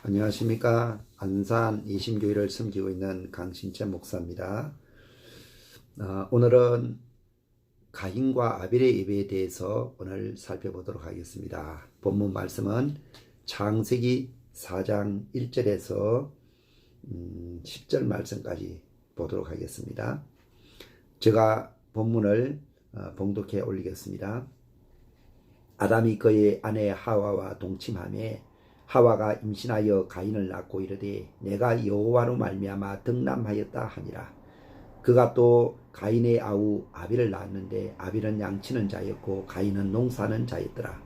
안녕하십니까. 안산 이심교회를 섬기고 있는 강신채 목사입니다. 오늘은 가인과 아벨의 예배에 대해서 오늘 살펴보도록 하겠습니다. 본문 말씀은 창세기 4장 1절에서 10절 말씀까지 보도록 하겠습니다. 제가 본문을 봉독해 올리겠습니다. 아담이 그의 아내 하와와 동침하며 하와가 임신하여 가인을 낳고 이르되 내가 여호와로 말미암아 득남하였다 하니라. 그가 또 가인의 아우 아벨을 낳았는데 아벨은 양치는 자였고 가인은 농사는 자였더라.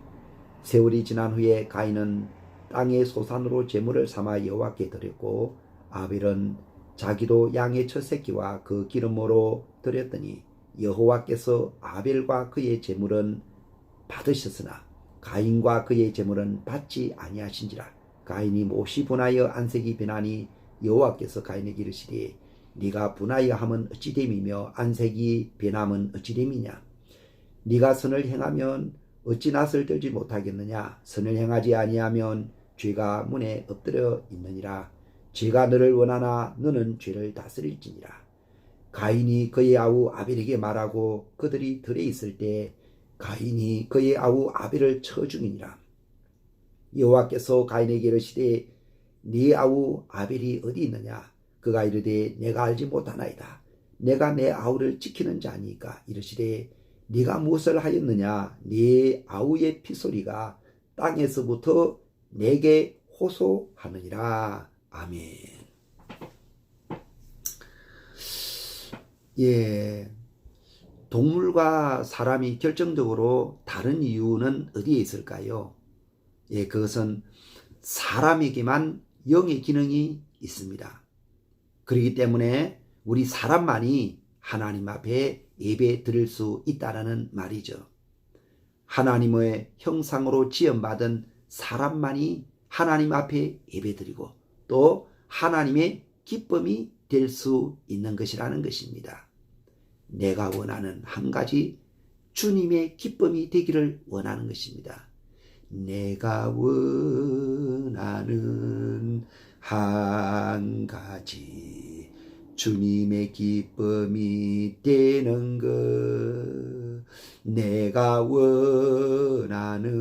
세월이 지난 후에 가인은 땅의 소산으로 제물을 삼아 여호와께 드렸고 아벨은 자기도 양의 첫 새끼와 그 기름으로 드렸더니 여호와께서 아벨과 그의 제물은 받으셨으나 가인과 그의 제물은 받지 아니하신지라. 가인이 몹시 분하여 안색이 변하니 여호와께서 가인에게 이르시되 네가 분하여 함은 어찌 됨이며 안색이 변함은 어찌 됨이냐. 네가 선을 행하면 어찌 낯을 들지 못하겠느냐. 선을 행하지 아니하면 죄가 문에 엎드려 있느니라. 죄가 너를 원하나 너는 죄를 다스릴지니라. 가인이 그의 아우 아벨에게 말하고 그들이 들에 있을 때 가인이 그의 아우 아벨을 쳐 죽이니라. 여호와께서 가인에게 이르시되 네 아우 아벨이 어디 있느냐. 그가 이르되 내가 알지 못하나이다. 내가 내 아우를 지키는 자니까. 이르시되 네가 무엇을 하였느냐. 네 아우의 피소리가 땅에서부터 내게 호소하느니라. 아멘. 동물과 사람이 결정적으로 다른 이유는 어디에 있을까요? 그것은 사람에게만 영의 기능이 있습니다. 그렇기 때문에 우리 사람만이 하나님 앞에 예배 드릴 수 있다는 말이죠. 하나님의 형상으로 지음받은 사람만이 하나님 앞에 예배 드리고 또 하나님의 기쁨이 될 수 있는 것이라는 것입니다. 내가 원하는 한 가지 주님의 기쁨이 되기를 원하는 것입니다. 내가 원하는 한 가지 주님의 기쁨이 되는 것. 내가 원하는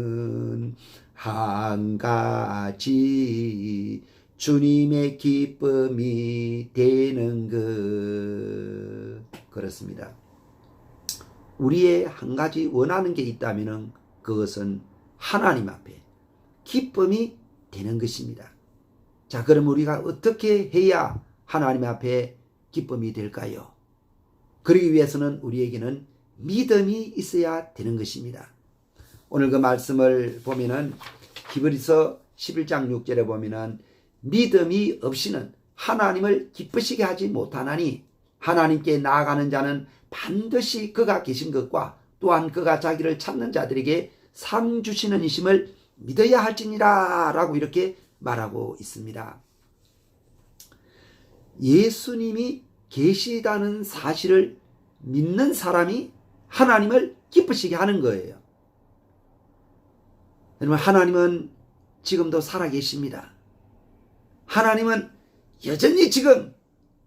한 가지 주님의 기쁨이 되는 것. 그렇습니다. 우리의 한 가지 원하는 게 있다면 그것은 하나님 앞에 기쁨이 되는 것입니다. 자, 그럼 우리가 어떻게 해야 하나님 앞에 기쁨이 될까요? 그러기 위해서는 우리에게는 믿음이 있어야 되는 것입니다. 오늘 그 말씀을 보면은 히브리서 11장 6절에 보면은 믿음이 없이는 하나님을 기쁘시게 하지 못하나니 하나님께 나아가는 자는 반드시 그가 계신 것과 또한 그가 자기를 찾는 자들에게 상 주시는 이심을 믿어야 할지니라 라고 이렇게 말하고 있습니다. 예수님이 계시다는 사실을 믿는 사람이 하나님을 기쁘시게 하는 거예요. 여러분, 하나님은 지금도 살아계십니다. 하나님은 여전히 지금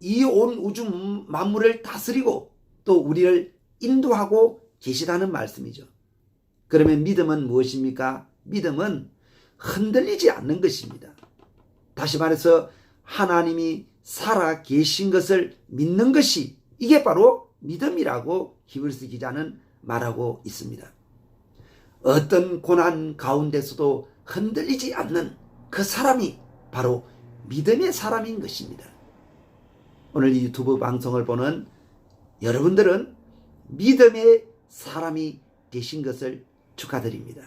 이 온 우주 만물을 다스리고 또 우리를 인도하고 계시다는 말씀이죠. 그러면 믿음은 무엇입니까? 믿음은 흔들리지 않는 것입니다. 다시 말해서 하나님이 살아 계신 것을 믿는 것이 이게 바로 믿음이라고 히브리서 기자는 말하고 있습니다. 어떤 고난 가운데서도 흔들리지 않는 그 사람이 바로 믿음의 사람인 것입니다. 오늘 이 유튜브 방송을 보는 여러분들은 믿음의 사람이 되신 것을 축하드립니다.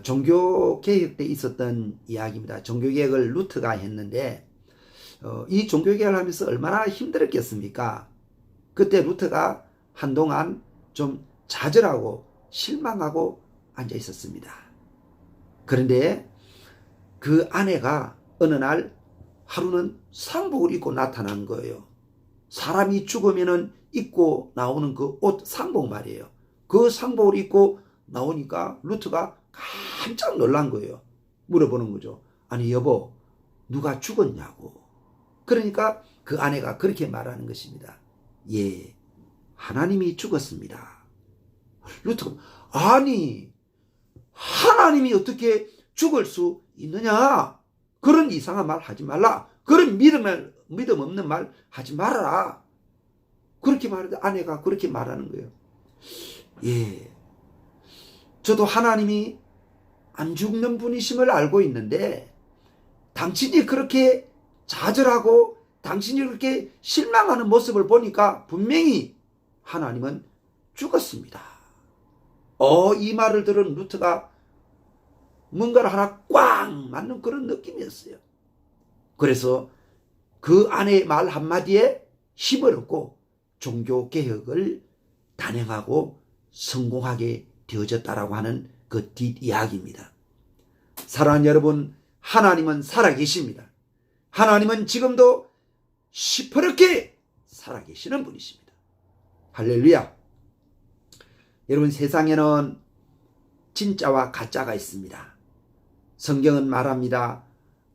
종교개혁 때 있었던 이야기입니다. 종교개혁을 루트가 했는데 이 종교개혁을 하면서 얼마나 힘들었겠습니까? 그때 루트가 한동안 좀 좌절하고 실망하고 앉아 있었습니다. 그런데 그 아내가 어느 날 하루는 상복을 입고 나타난 거예요. 사람이 죽으면은 입고 나오는 그 옷 상복 말이에요. 그 상복을 입고 나오니까 루트가 깜짝 놀란 거예요. 물어보는 거죠. 아니 여보, 누가 죽었냐고. 그러니까 그 아내가 그렇게 말하는 것입니다. 예, 하나님이 죽었습니다. 루트가 아니 하나님이 어떻게 죽을 수 있느냐. 그런 이상한 말 하지 말라. 그런 믿음 없는 말 하지 말아라. 그렇게 말하는데 아내가 그렇게 말하는 거예요. 예, 저도 하나님이 안 죽는 분이심을 알고 있는데 당신이 그렇게 좌절하고 당신이 그렇게 실망하는 모습을 보니까 분명히 하나님은 죽었습니다. 이 말을 들은 루트가 뭔가를 하나 꽝 맞는 그런 느낌이었어요. 그래서 그 아내의 말 한마디에 힘을 얻고 종교개혁을 단행하고 성공하게 되어졌다라고 하는 그 뒷이야기입니다. 사랑하는 여러분, 하나님은 살아계십니다. 하나님은 지금도 시퍼렇게 살아계시는 분이십니다. 할렐루야. 여러분, 세상에는 진짜와 가짜가 있습니다. 성경은 말합니다.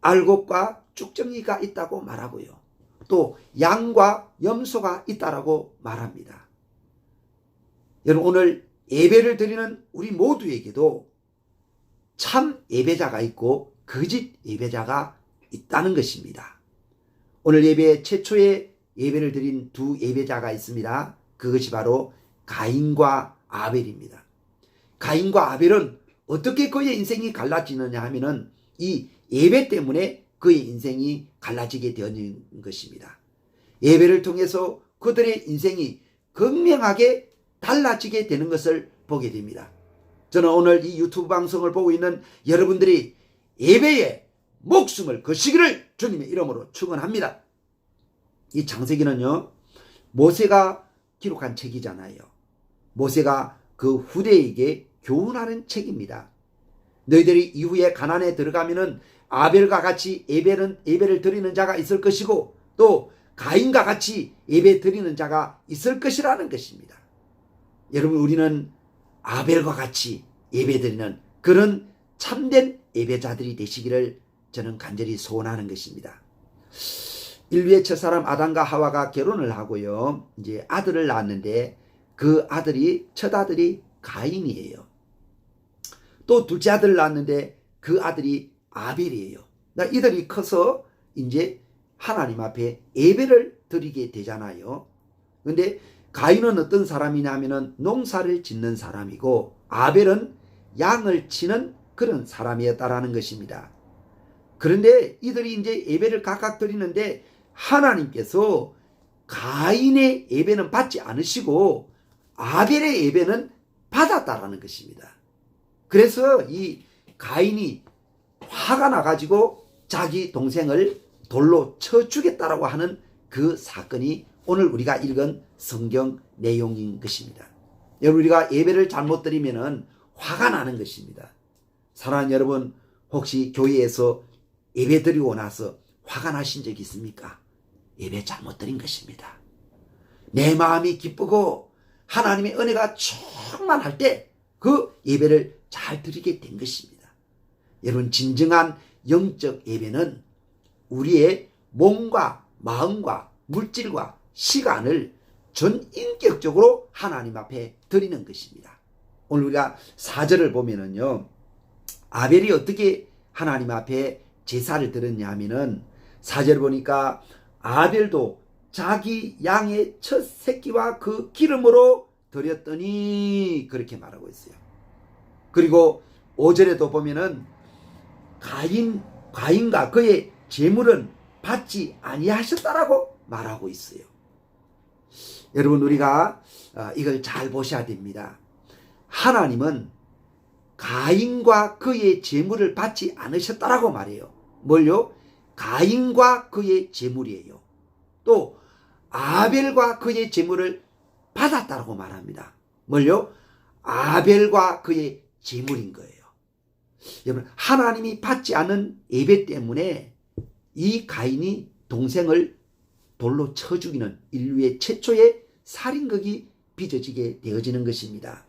알곡과 쭉정이가 있다고 말하고요. 또 양과 염소가 있다라고 말합니다. 여러분, 오늘 예배를 드리는 우리 모두에게도 참 예배자가 있고 거짓 예배자가 있다는 것입니다. 오늘 예배 최초의 예배를 드린 두 예배자가 있습니다. 그것이 바로 가인과 아벨입니다. 가인과 아벨은 어떻게 그의 인생이 갈라지느냐 하면은 이 예배 때문에 그의 인생이 갈라지게 되는 것입니다. 예배를 통해서 그들의 인생이 극명하게 달라지게 되는 것을 보게 됩니다. 저는 오늘 이 유튜브 방송을 보고 있는 여러분들이 예배에 목숨을 거시기를 주님의 이름으로 축원합니다. 이 창세기는요, 모세가 기록한 책이잖아요. 모세가 그 후대에게 교훈하는 책입니다. 너희들이 이후에 가나안에 들어가면은 아벨과 같이 예배를 드리는 자가 있을 것이고 또 가인과 같이 예배 드리는 자가 있을 것이라는 것입니다. 여러분, 우리는 아벨과 같이 예배 드리는 그런 참된 예배자들이 되시기를 저는 간절히 소원하는 것입니다. 인류의 첫사람 아담과 하와가 결혼을 하고요, 이제 아들을 낳았는데 그 아들이 첫 아들이 가인이에요. 또 둘째 아들을 낳았는데 그 아들이 아벨이에요. 이들이 커서 이제 하나님 앞에 예배를 드리게 되잖아요. 근데 가인은 어떤 사람이냐면은 농사를 짓는 사람이고 아벨은 양을 치는 그런 사람이었다라는 것입니다. 그런데 이들이 이제 예배를 각각 드리는데 하나님께서 가인의 예배는 받지 않으시고 아벨의 예배는 받았다라는 것입니다. 그래서 이 가인이 화가 나가지고 자기 동생을 돌로 쳐 죽였다라고 하는 그 사건이 오늘 우리가 읽은 성경 내용인 것입니다. 여러분, 우리가 예배를 잘못 드리면은 화가 나는 것입니다. 사랑하는 여러분, 혹시 교회에서 예배 드리고 나서 화가 나신 적이 있습니까? 예배 잘못 드린 것입니다. 내 마음이 기쁘고 하나님의 은혜가 충만할 때 그 예배를 잘 드리게 된 것입니다. 여러분, 진정한 영적 예배는 우리의 몸과 마음과 물질과 시간을 전인격적으로 하나님 앞에 드리는 것입니다. 오늘 우리가 4절을 보면은요, 아벨이 어떻게 하나님 앞에 제사를 드렸냐 하면은 4절 보니까 아벨도 자기 양의 첫 새끼와 그 기름으로 드렸더니 그렇게 말하고 있어요. 그리고 5절에도 보면은 가인과 그의 제물은 받지 아니하셨다라고 말하고 있어요. 여러분, 우리가 이걸 잘 보셔야 됩니다. 하나님은 가인과 그의 제물을 받지 않으셨다라고 말해요. 뭘요? 가인과 그의 제물이에요. 또 아벨과 그의 제물을 받았다라고 말합니다. 뭘요? 아벨과 그의 제물인 거예요. 여러분, 하나님이 받지 않은 예배 때문에 이 가인이 동생을 돌로 쳐 죽이는 인류의 최초의 살인극이 빚어지게 되어지는 것입니다.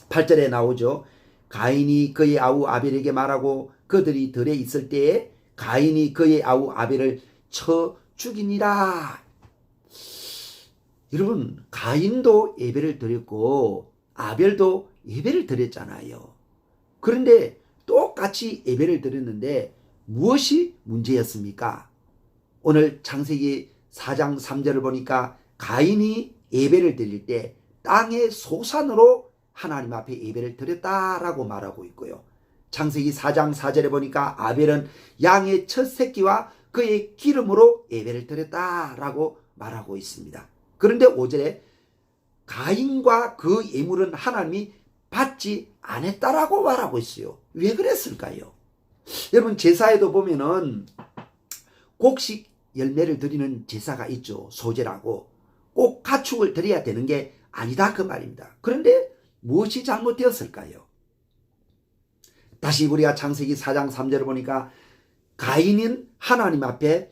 8절에 나오죠. 가인이 그의 아우 아벨에게 말하고 그들이 들에 있을 때에 가인이 그의 아우 아벨을 쳐 죽이니라. 여러분, 가인도 예배를 드렸고 아벨도 예배를 드렸잖아요. 그런데 똑같이 예배를 드렸는데 무엇이 문제였습니까? 오늘 창세기 4장 3절을 보니까 가인이 예배를 드릴 때 땅의 소산으로 하나님 앞에 예배를 드렸다라고 말하고 있고요. 창세기 4장 4절에 보니까 아벨은 양의 첫 새끼와 그의 기름으로 예배를 드렸다라고 말하고 있습니다. 그런데 5절에 가인과 그 예물은 하나님이 받지 않았다라고 말하고 있어요. 왜 그랬을까요? 여러분, 제사에도 보면은 곡식 열매를 드리는 제사가 있죠. 소제라고. 꼭 가축을 드려야 되는 게 아니다 그 말입니다. 그런데 무엇이 잘못되었을까요? 다시 우리가 창세기 4장 3절을 보니까 가인은 하나님 앞에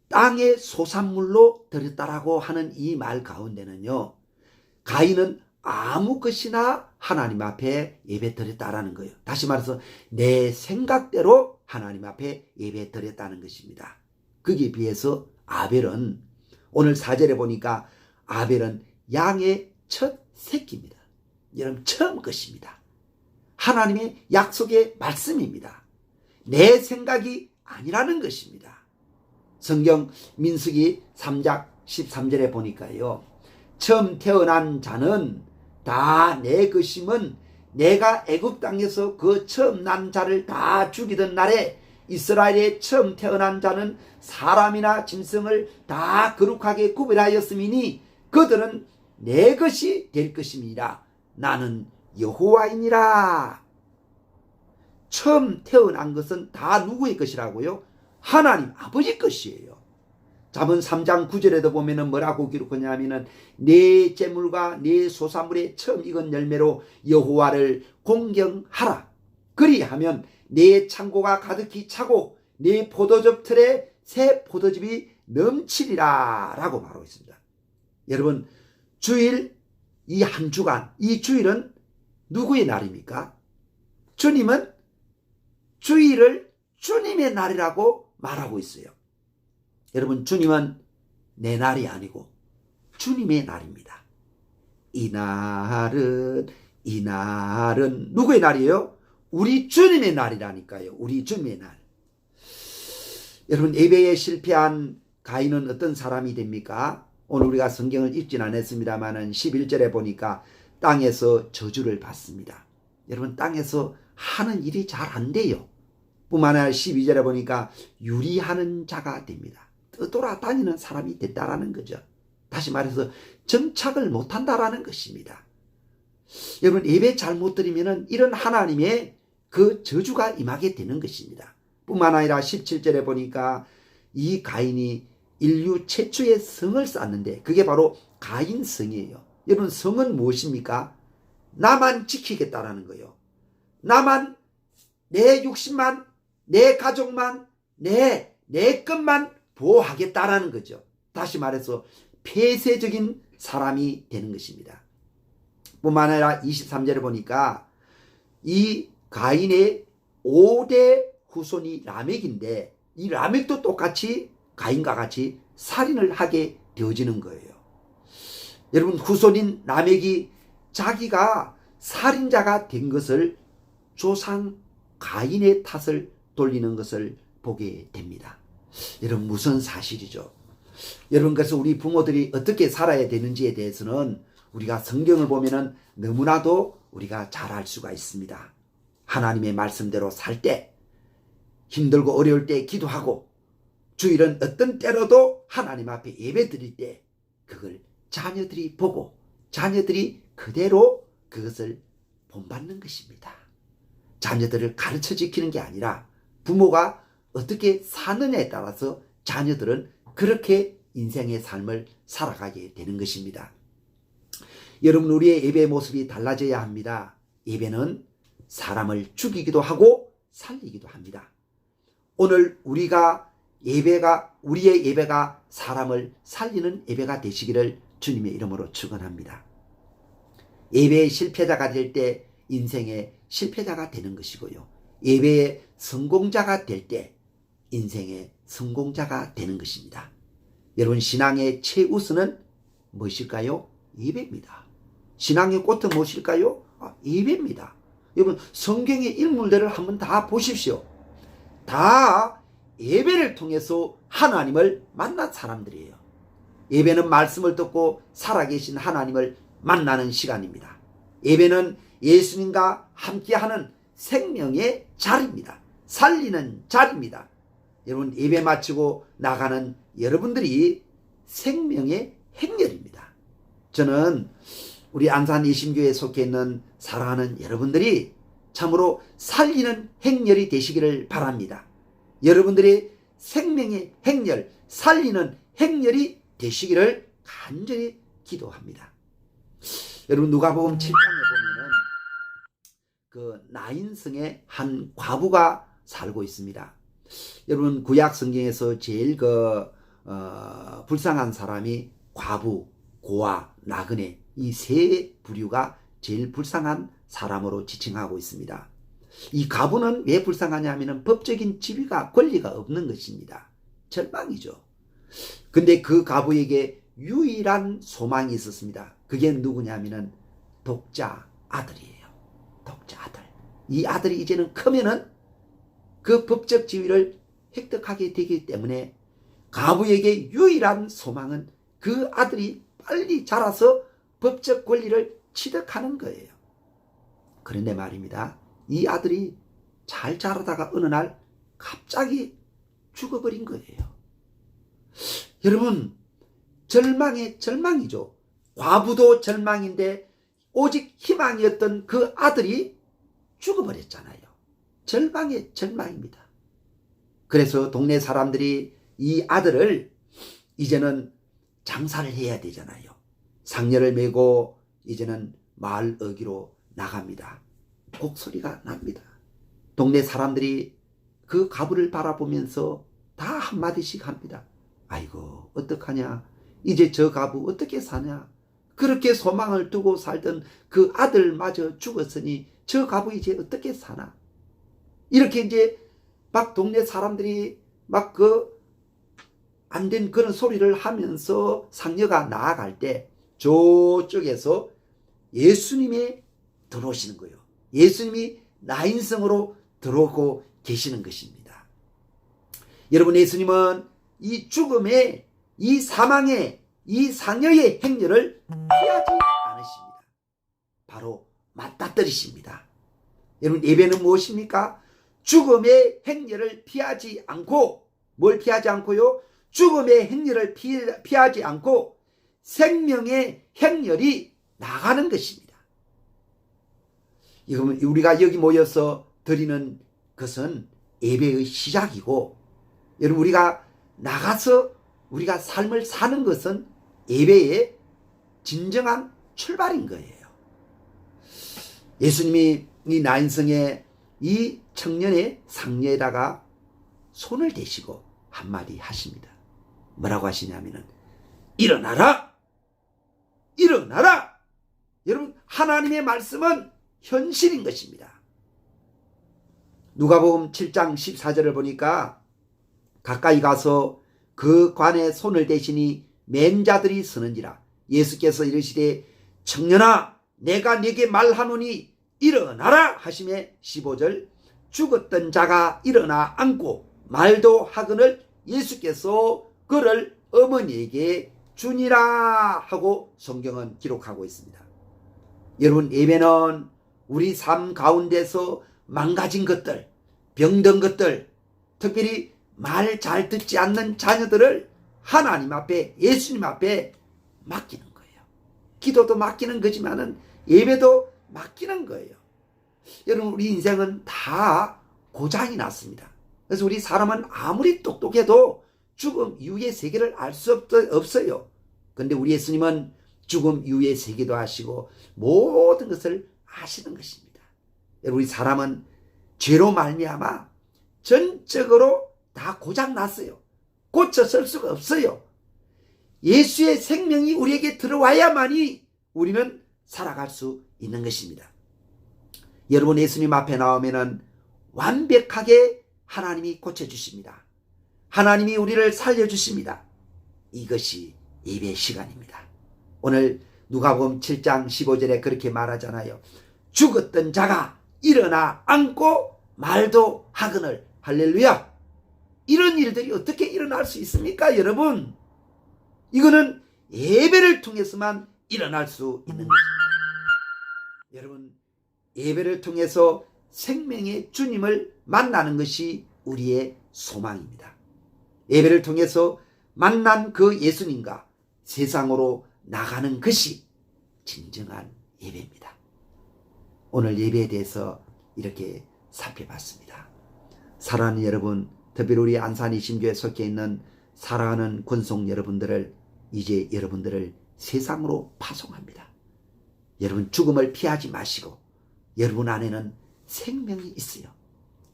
땅의 소산물로 드렸다라고 하는 이 말 가운데는요, 가인은 아무 것이나 하나님 앞에 예배 드렸다라는 거예요. 다시 말해서 내 생각대로 하나님 앞에 예배 드렸다는 것입니다. 거기에 비해서 아벨은 오늘 4절에 보니까 아벨은 양의 첫 새끼입니다. 여러분, 처음 것입니다. 하나님의 약속의 말씀입니다. 내 생각이 아니라는 것입니다. 성경 민수기 3장 13절에 보니까요, 처음 태어난 자는 다 내 것임은 내가 애굽 땅에서 그 처음 난 자를 다 죽이던 날에 이스라엘의 처음 태어난 자는 사람이나 짐승을 다 거룩하게 구별하였음이니 그들은 내 것이 될 것임이라. 나는 여호와이니라. 처음 태어난 것은 다 누구의 것이라고요? 하나님 아버지 것이에요. 잠언 3장 9절에도 보면은 뭐라고 기록하냐면은 내 재물과 내 소산물의 처음 익은 열매로 여호와를 공경하라. 그리하면 내 창고가 가득히 차고 내 포도즙 틀에 새 포도즙이 넘치리라 라고 말하고 있습니다. 여러분, 주일 이 한 주간, 이 주일은 누구의 날입니까? 주님은 주일을 주님의 날이라고 말하고 있어요. 여러분, 주님은 내 날이 아니고 주님의 날입니다. 이 날은 누구의 날이에요? 우리 주님의 날이라니까요. 우리 주님의 날. 여러분, 예배에 실패한 가인은 어떤 사람이 됩니까? 오늘 우리가 성경을 읽진 않았습니다만 11절에 보니까 땅에서 저주를 받습니다. 여러분, 땅에서 하는 일이 잘 안 돼요. 뿐만 아니라 12절에 보니까 유리하는 자가 됩니다. 떠돌아다니는 사람이 됐다라는 거죠. 다시 말해서 정착을 못한다라는 것입니다. 여러분, 예배 잘못 드리면은 이런 하나님의 그 저주가 임하게 되는 것입니다. 뿐만 아니라 17절에 보니까 이 가인이 인류 최초의 성을 쌓는데 그게 바로 가인성이에요. 여러분, 성은 무엇입니까? 나만 지키겠다라는 거예요. 나만, 내 육신만, 내 가족만, 내 것만 보호하겠다라는 거죠. 다시 말해서 폐쇄적인 사람이 되는 것입니다. 뿐만 아니라 23절에 보니까 이 가인의 5대 후손이 라멕인데 이 라멕도 똑같이 가인과 같이 살인을 하게 되어지는 거예요. 여러분, 후손인 라멕이 자기가 살인자가 된 것을 조상 가인의 탓을 돌리는 것을 보게 됩니다. 여러분, 무슨 사실이죠? 여러분, 그래서 우리 부모들이 어떻게 살아야 되는지에 대해서는 우리가 성경을 보면은 너무나도 우리가 잘 알 수가 있습니다. 하나님의 말씀대로 살 때, 힘들고 어려울 때 기도하고, 주일은 어떤 때로도 하나님 앞에 예배 드릴 때 그걸 자녀들이 보고 자녀들이 그대로 그것을 본받는 것입니다. 자녀들을 가르쳐 지키는 게 아니라 부모가 어떻게 사느냐에 따라서 자녀들은 그렇게 인생의 삶을 살아가게 되는 것입니다. 여러분, 우리의 예배의 모습이 달라져야 합니다. 예배는 사람을 죽이기도 하고 살리기도 합니다. 오늘 우리의 예배가 사람을 살리는 예배가 되시기를 주님의 이름으로 축원합니다. 예배의 실패자가 될 때 인생의 실패자가 되는 것이고요. 예배에 성공자가 될 때 인생의 성공자가 되는 것입니다. 여러분, 신앙의 최우선은 무엇일까요? 예배입니다. 신앙의 꽃은 무엇일까요? 예배입니다. 여러분, 성경의 인물들을 한번 다 보십시오. 다 예배를 통해서 하나님을 만난 사람들이에요. 예배는 말씀을 듣고 살아계신 하나님을 만나는 시간입니다. 예배는 예수님과 함께하는 생명의 자리입니다. 살리는 자리입니다. 여러분, 예배 마치고 나가는 여러분들이 생명의 행렬입니다. 저는 우리 안산 예심교회에 속해 있는 사랑하는 여러분들이 참으로 살리는 행렬이 되시기를 바랍니다. 여러분들이 생명의 행렬, 살리는 행렬이 되시기를 간절히 기도합니다. 여러분, 누가복음 7장에 보면은 그 나인성의 한 과부가 살고 있습니다. 여러분, 구약 성경에서 제일 불쌍한 사람이 과부, 고아, 나그네, 이 세 부류가 제일 불쌍한 사람으로 지칭하고 있습니다. 이 과부는 왜 불쌍하냐면 법적인 지위가 권리가 없는 것입니다. 절망이죠. 근데 그 과부에게 유일한 소망이 있었습니다. 그게 누구냐면은 독자 아들이에요. 독자 아들. 이 아들이 이제는 크면은 그 법적 지위를 획득하게 되기 때문에 과부에게 유일한 소망은 그 아들이 빨리 자라서 법적 권리를 취득하는 거예요. 그런데 말입니다. 이 아들이 잘 자라다가 어느 날 갑자기 죽어버린 거예요. 여러분, 절망의 절망이죠. 과부도 절망인데 오직 희망이었던 그 아들이 죽어버렸잖아요. 절망의 절망입니다. 그래서 동네 사람들이 이 아들을 이제는 장사를 해야 되잖아요. 상녀를 메고 이제는 마을 어귀로 나갑니다. 곡소리가 납니다. 동네 사람들이 그 과부를 바라보면서 다 한마디씩 합니다. 아이고, 어떡하냐. 이제 저 과부 어떻게 사냐. 그렇게 소망을 두고 살던 그 아들마저 죽었으니 저 과부 이제 어떻게 사나. 이렇게 이제 막 동네 사람들이 막 안 된 그런 소리를 하면서 상녀가 나아갈 때 저쪽에서 예수님이 들어오시는 거예요. 예수님이 나인성으로 들어오고 계시는 것입니다. 여러분, 예수님은 이 죽음의, 이 사망의, 이 상여의 행렬을 피하지 않으십니다. 바로 맞닥뜨리십니다. 여러분, 예배는 무엇입니까? 죽음의 행렬을 피하지 않고, 뭘 피하지 않고요? 죽음의 행렬을 피하지 않고 생명의 행렬이 나가는 것입니다. 우리가 여기 모여서 드리는 것은 예배의 시작이고, 여러분, 우리가 나가서 우리가 삶을 사는 것은 예배의 진정한 출발인 거예요. 예수님이 이 나인성의 이 청년의 상녀에다가 손을 대시고 한마디 하십니다. 뭐라고 하시냐면은 일어나라! 일어나라! 여러분, 하나님의 말씀은 현실인 것입니다. 누가복음 7장 14절을 보니까 가까이 가서 그 관에 손을 대시니 맨자들이 서는지라. 예수께서 이르시되 청년아, 내가 네게 말하노니 일어나라 하시매 15절, 죽었던 자가 일어나 앉고 말도 하거늘 예수께서 그를 어머니에게 주니라 하고 성경은 기록하고 있습니다. 여러분, 예배는 우리 삶 가운데서 망가진 것들, 병든 것들, 특별히 말 잘 듣지 않는 자녀들을 하나님 앞에, 예수님 앞에 맡기는 거예요. 기도도 맡기는 거지만은 예배도 맡기는 거예요. 여러분, 우리 인생은 다 고장이 났습니다. 그래서 우리 사람은 아무리 똑똑해도 죽음 이후의 세계를 알 수 없어요. 그런데 우리 예수님은 죽음 이후의 세계도 아시고 모든 것을 아시는 것입니다. 여러분, 우리 사람은 죄로 말미암아 전적으로 다 고장 났어요. 고쳐 쓸 수가 없어요. 예수의 생명이 우리에게 들어와야만이 우리는 살아갈 수 있는 것입니다. 여러분, 예수님 앞에 나오면은 완벽하게 하나님이 고쳐주십니다. 하나님이 우리를 살려주십니다. 이것이 예배 시간입니다. 오늘 누가복음 7장 15절에 그렇게 말하잖아요. 죽었던 자가 일어나 앉고 말도 하거늘. 할렐루야. 이런 일들이 어떻게 일어날 수 있습니까, 여러분? 이거는 예배를 통해서만 일어날 수 있는 것입니다. 여러분, 예배를 통해서 생명의 주님을 만나는 것이 우리의 소망입니다. 예배를 통해서 만난 그 예수님과 세상으로 나가는 것이 진정한 예배입니다. 오늘 예배에 대해서 이렇게 살펴봤습니다. 사랑하는 여러분, 특별히 우리 안산이 심교에 속해 있는 사랑하는 권속 여러분들을, 이제 여러분들을 세상으로 파송합니다. 여러분, 죽음을 피하지 마시고 여러분 안에는 생명이 있어요.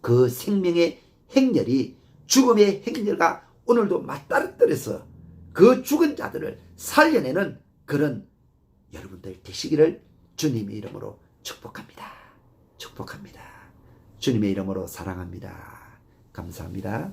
그 생명의 행렬이 죽음의 행렬과 오늘도 맞닥뜨려서 그 죽은 자들을 살려내는 그런 여러분들 되시기를 주님의 이름으로 축복합니다. 축복합니다. 주님의 이름으로 사랑합니다. 감사합니다.